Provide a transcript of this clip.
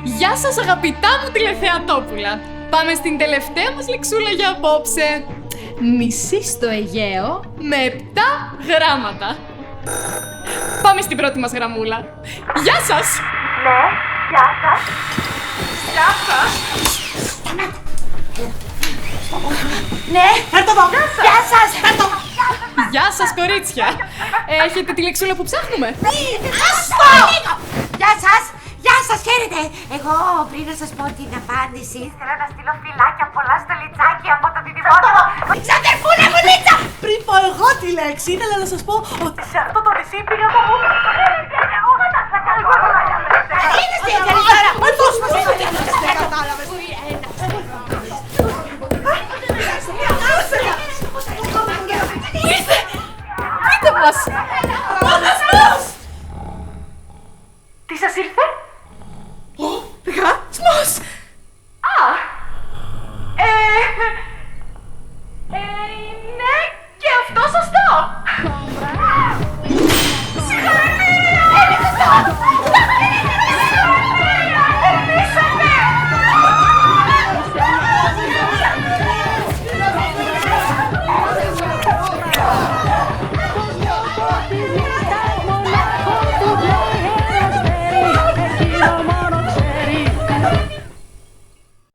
Γεια σας αγαπητά μου τηλεθεατόπουλα. Πάμε στην τελευταία μας λεξούλα για απόψε. Νησί στο Αιγαίο με 7 γράμματα. Πάμε στην πρώτη μας γραμμούλα. Γεια σας! Ναι, γεια σας. Γεια σας! Ναι, Έρθω εδώ! γεια σας. Γεια σας κορίτσια! Έχετε τη λεξούλα που ψάχνουμε? Άστο! Γεια σας. Γεια σας, χαίρετε. Εγώ πριν να σας πω την απάντηση, θέλω να στείλω φυλάκια πολλά στο λιτσάκι από το διδυμότο. Ξαδερφούλα μου Λίτσα! Πριν πω εγώ τη λέξη, ήθελα να σας πω ότι σε αυτό το νησί πήγα από μου. Είναι στην καλύτερα. Πώς δεν κατάλαβες. Πείτε μας!